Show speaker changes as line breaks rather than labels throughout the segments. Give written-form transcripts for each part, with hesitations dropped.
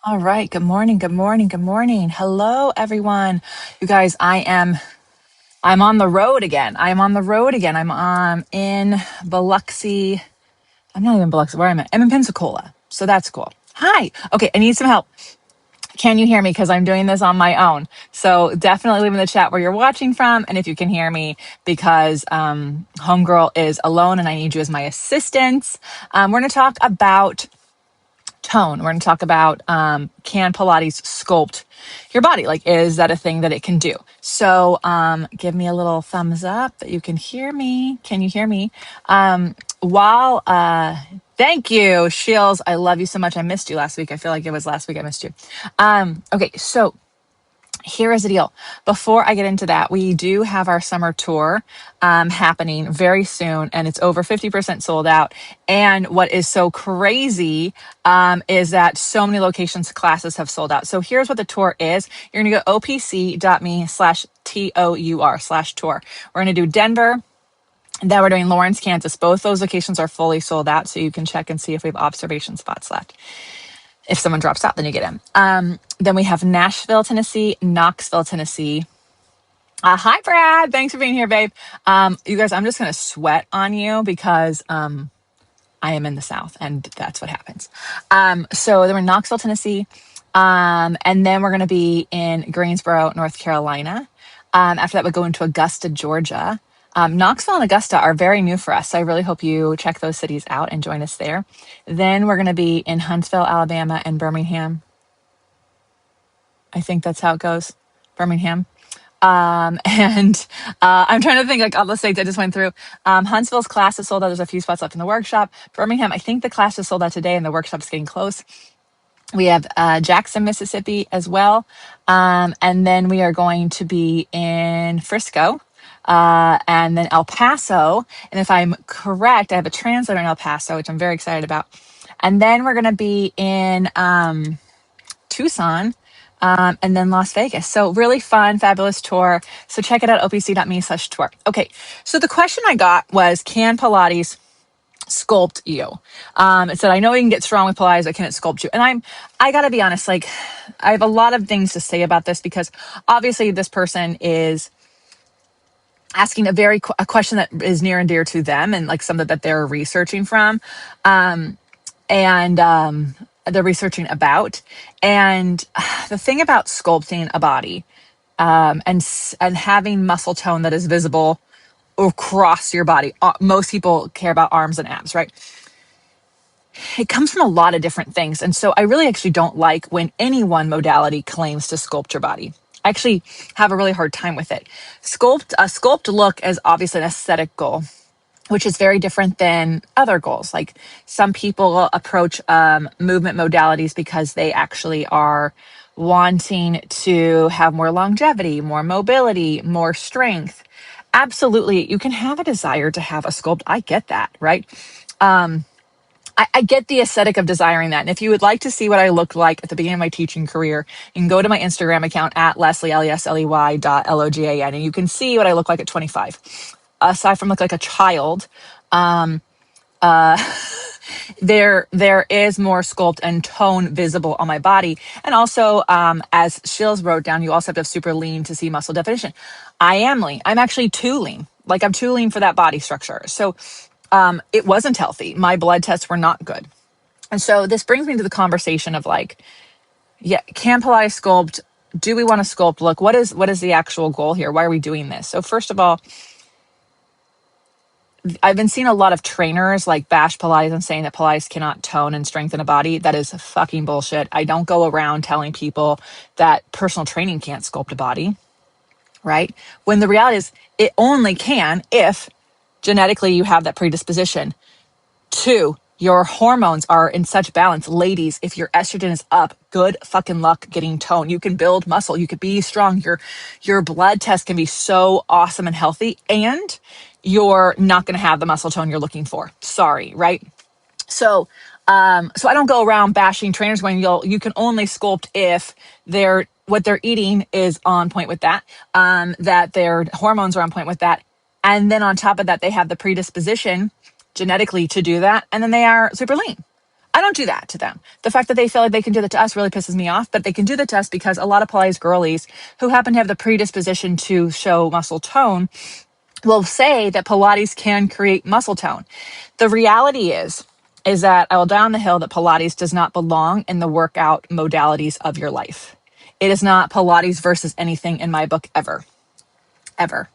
All right. Good morning. Good morning. Good morning. Hello, everyone. You guys, I'm on the road again. I'm on the road again. I'm in Biloxi. I'm not even Biloxi. Where am I? I'm in Pensacola. So that's cool. Hi. Okay. I need some help. Can you hear me? Because I'm doing this on my own. So definitely leave in the chat where you're watching from, and if you can hear me, because Homegirl is alone and I need you as my assistant. We're going to talk about tone. We're going to talk about can Pilates sculpt your body? Like, is that a thing that it can do? So give me a little thumbs up that you can hear me. Can you hear me? While thank you, Shields. I love you so much. I missed you last week. I feel like it was last week I missed you. Okay, so here is the deal. Before I get into that, we do have our summer tour happening very soon, and it's over 50% sold out. And what is so crazy is that so many locations, classes have sold out. So here's what the tour is. You're going to go opc.me/TOUR/tour. We're going to do Denver. Then we're doing Lawrence, Kansas. Both those locations are fully sold out, so you can check and see if we have observation spots left. If someone drops out, then you get in. Then we have Nashville, Tennessee, Knoxville, Tennessee. Hi, Brad. Thanks for being here, babe. You guys, I'm just going to sweat on you because I am in the South, and that's what happens. So then we're in Knoxville, Tennessee. And then we're going to be in Greensboro, North Carolina. After that, we'll go into Augusta, Georgia. Knoxville and Augusta are very new for us, so I really hope you check those cities out and join us there. Then we're going to be in Huntsville, Alabama, and Birmingham. I think that's how it goes. Birmingham. I'm trying to think like all the states I just went through. Huntsville's class is sold out. There's a few spots left in the workshop. Birmingham, I think the class is sold out today and the workshop's getting close. We have Jackson, Mississippi as well. And then we are going to be in Frisco. And then El Paso. And if I'm correct, I have a translator in El Paso, which I'm very excited about. And then we're going to be in Tucson, and then Las Vegas. So really fun, fabulous tour. So check it out, opc.me/tour. Okay, so the question I got was, can Pilates sculpt you? It said, I know you can get strong with Pilates, but can it sculpt you? And I gotta be honest, like, I have a lot of things to say about this because obviously this person is asking a question that is near and dear to them and like something that they're researching from. They're researching about. And the thing about sculpting a body and having muscle tone that is visible across your body, most people care about arms and abs, right? It comes from a lot of different things. And so I really actually don't like when any one modality claims to sculpt your body. I actually have a really hard time with it. A sculpt look is obviously an aesthetic goal, which is very different than other goals. Like some people approach movement modalities because they actually are wanting to have more longevity, more mobility, more strength. Absolutely, you can have a desire to have a sculpt. I get that, right? I get the aesthetic of desiring that. And if you would like to see what I looked like at the beginning of my teaching career, you can go to my Instagram account at Lesley, Lesley.Logan, and you can see what I look like at 25. Aside from look like a child, there is more sculpt and tone visible on my body. And also, as Shills wrote down, you also have to have super lean to see muscle definition. I am lean. I'm actually too lean. Like I'm too lean for that body structure. So it wasn't healthy. My blood tests were not good. And so this brings me to the conversation of like, yeah, can Pilates sculpt? Do we want to sculpt? Look, what is the actual goal here? Why are we doing this? So first of all, I've been seeing a lot of trainers like bash Pilates and saying that Pilates cannot tone and strengthen a body. That is fucking bullshit. I don't go around telling people that personal training can't sculpt a body, right? When the reality is it only can if genetically you have that predisposition. 2, your hormones are in such balance. Ladies, if your estrogen is up, good fucking luck getting tone. You can build muscle. You could be strong. Your blood test can be so awesome and healthy, and you're not going to have the muscle tone you're looking for. Sorry, right? So I don't go around bashing trainers when you can only sculpt if what they're eating is on point with that, that their hormones are on point with that. And then on top of that, they have the predisposition genetically to do that. And then they are super lean. I don't do that to them. The fact that they feel like they can do that to us really pisses me off, but they can do that to us because a lot of Pilates girlies who happen to have the predisposition to show muscle tone will say that Pilates can create muscle tone. The reality is that I will die on the hill that Pilates does not belong in the workout modalities of your life. It is not Pilates versus anything in my book ever, ever,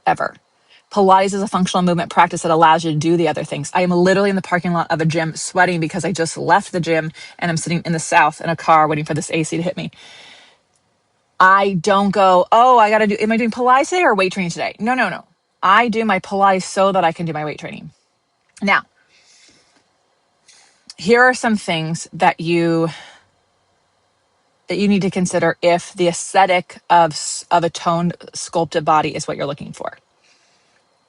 ever. Pilates is a functional movement practice that allows you to do the other things. I am literally in the parking lot of a gym sweating because I just left the gym and I'm sitting in the South in a car waiting for this AC to hit me. I don't go, oh, am I doing Pilates today or weight training today? No. I do my Pilates so that I can do my weight training. Now, here are some things that you need to consider if the aesthetic of a toned, sculpted body is what you're looking for.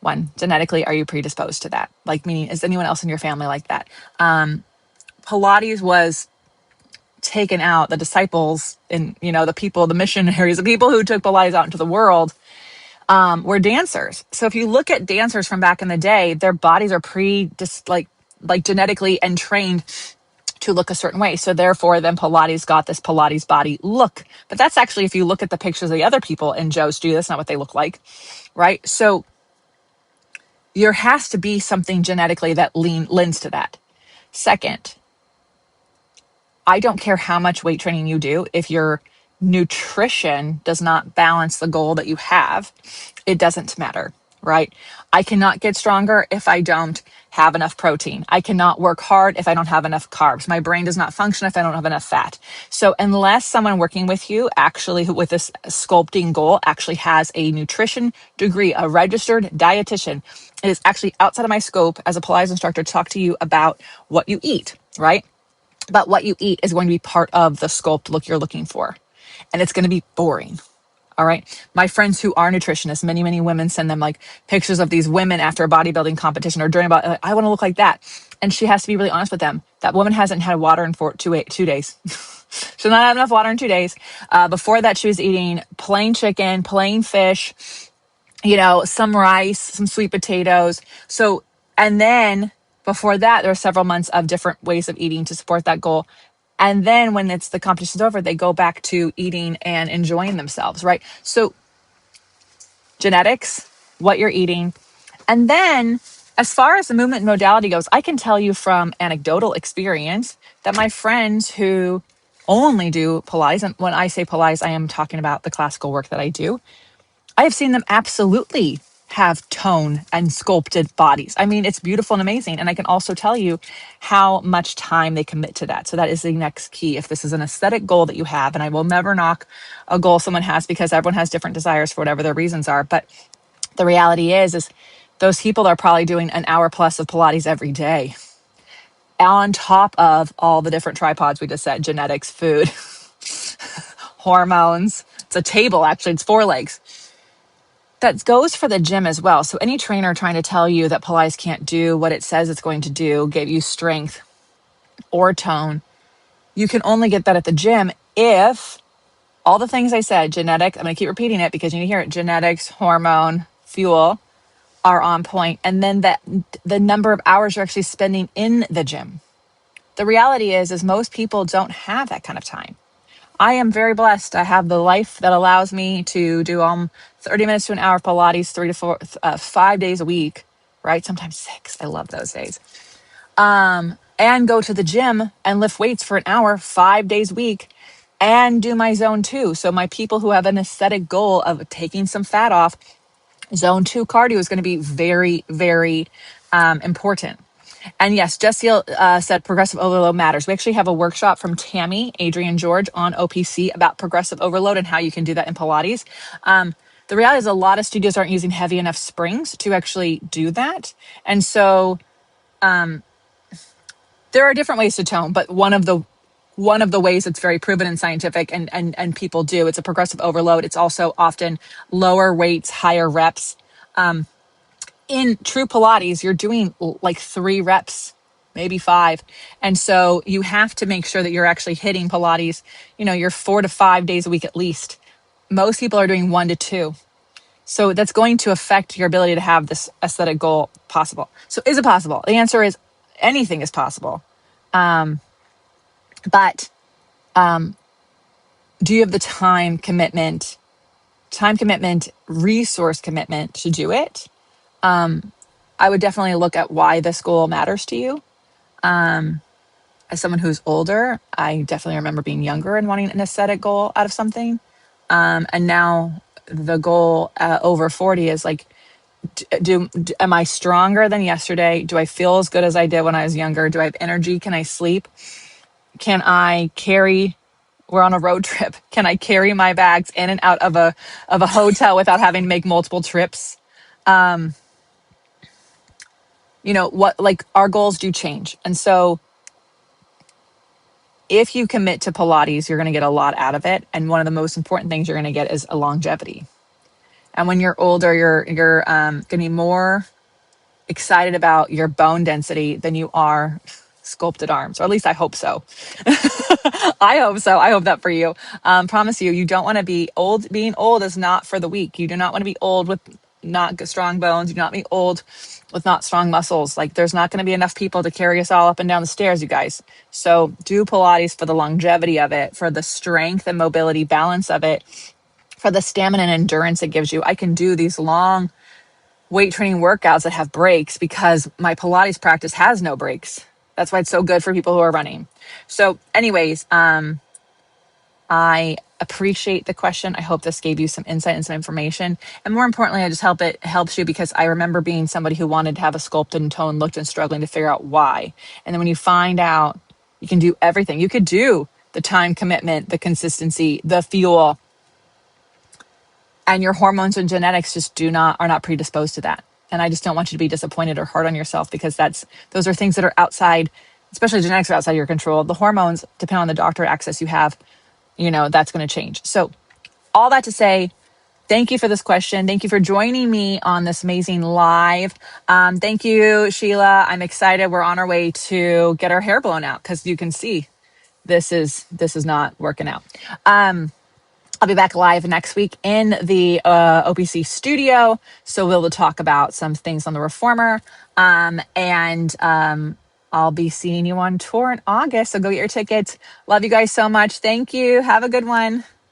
One, genetically, are you predisposed to that? Like, meaning, is anyone else in your family like that? Pilates was taken out, the disciples and, the people, the missionaries, the people who took Pilates out into the world were dancers. So if you look at dancers from back in the day, their bodies are like genetically and trained to look a certain way. So therefore, then Pilates got this Pilates body look. But that's actually, if you look at the pictures of the other people in Joe's studio, that's not what they look like, right? So there has to be something genetically that lends to that. Second, I don't care how much weight training you do. If your nutrition does not balance the goal that you have, it doesn't matter, right? I cannot get stronger if I don't have enough protein. I cannot work hard if I don't have enough carbs. My brain does not function if I don't have enough fat. So unless someone working with you actually with this sculpting goal actually has a nutrition degree, a registered dietitian, it is actually outside of my scope as a Pilates instructor to talk to you about what you eat, right? But what you eat is going to be part of the sculpt look you're looking for. And it's going to be boring. All right. My friends who are nutritionists, many women send them like pictures of these women after a bodybuilding competition or during about, I want to look like that. And she has to be really honest with them. That woman hasn't had water in 2 days. She's not had enough water in 2 days. Before that, she was eating plain chicken, plain fish, some rice, some sweet potatoes. So, and then before that, there are several months of different ways of eating to support that goal. And then when the competition's over, they go back to eating and enjoying themselves, right? So genetics, what you're eating. And then as far as the movement modality goes, I can tell you from anecdotal experience that my friends who only do Pilates, and when I say Pilates, I am talking about the classical work that I do, I have seen them absolutely have tone and sculpted bodies. I mean, it's beautiful and amazing. And I can also tell you how much time they commit to that. So that is the next key. If this is an aesthetic goal that you have, and I will never knock a goal someone has because everyone has different desires for whatever their reasons are. But the reality is those people are probably doing an hour plus of Pilates every day on top of all the different tripods we just said, genetics, food, hormones. It's a table, actually. It's 4 legs. That goes for the gym as well. So any trainer trying to tell you that Pilates can't do what it says it's going to do, give you strength or tone, you can only get that at the gym if all the things I said, genetics, I'm going to keep repeating it because you need to hear it, genetics, hormone, fuel, are on point. And then the number of hours you're actually spending in the gym. The reality is most people don't have that kind of time. I am very blessed. I have the life that allows me to do 30 minutes to an hour of Pilates 3 to 5 days a week, right? Sometimes 6. I love those days. And go to the gym and lift weights for an hour, 5 days a week, and do my zone 2. So my people who have an aesthetic goal of taking some fat off, zone 2 cardio is going to be very, very important. And yes, Jesse said progressive overload matters. We actually have a workshop from Tammy, Adrian George on OPC about progressive overload and how you can do that in Pilates. The reality is a lot of studios aren't using heavy enough springs to actually do that. And so there are different ways to tone, but one of the ways that's very proven and scientific and people do, it's a progressive overload. It's also often lower weights, higher reps. In true Pilates, you're doing like 3 reps, maybe 5. And so you have to make sure that you're actually hitting Pilates, you're 4 to 5 days a week at least. Most people are doing 1 to 2. So that's going to affect your ability to have this aesthetic goal possible. So is it possible? The answer is anything is possible. But do you have the time commitment, resource commitment to do it? I would definitely look at why this goal matters to you. As someone who's older, I definitely remember being younger and wanting an aesthetic goal out of something. And now the goal over 40 is like, am I stronger than yesterday? Do I feel as good as I did when I was younger? Do I have energy? Can I sleep? Can I carry, we're on a road trip. Can I carry my bags in and out of a hotel without having to make multiple trips? What, like, our goals do change. And so if you commit to Pilates, you're going to get a lot out of it. And one of the most important things you're going to get is a longevity. And when you're older, you're going to be more excited about your bone density than you are sculpted arms, or at least I hope so. I hope so. I hope that for you. Promise you don't want to be old. Being old is not for the weak. You do not want to be old with not strong bones. You do not be old with not strong muscles. Like, there's not going to be enough people to carry us all up and down the stairs, you guys. So do Pilates for the longevity of it, for the strength and mobility balance of it, for the stamina and endurance it gives you. I can do these long weight training workouts that have breaks because my Pilates practice has no breaks. That's why it's so good for people who are running. So anyways, I appreciate the question. I hope this gave you some insight and some information. And more importantly, I just hope it helps you, because I remember being somebody who wanted to have a sculpted and toned look and struggling to figure out why. And then when you find out you can do everything, you could do the time commitment, the consistency, the fuel, and your hormones and genetics just are not predisposed to that. And I just don't want you to be disappointed or hard on yourself, because those are things that are outside, especially genetics are outside your control. The hormones, depending on the doctor access you have, that's going to change. So all that to say, thank you for this question. Thank you for joining me on this amazing live. Thank you, Sheila. I'm excited. We're on our way to get our hair blown out, because you can see this is not working out. I'll be back live next week in the OPC studio. So we'll talk about some things on the reformer. And I'll be seeing you on tour in August. So go get your tickets. Love you guys so much. Thank you. Have a good one.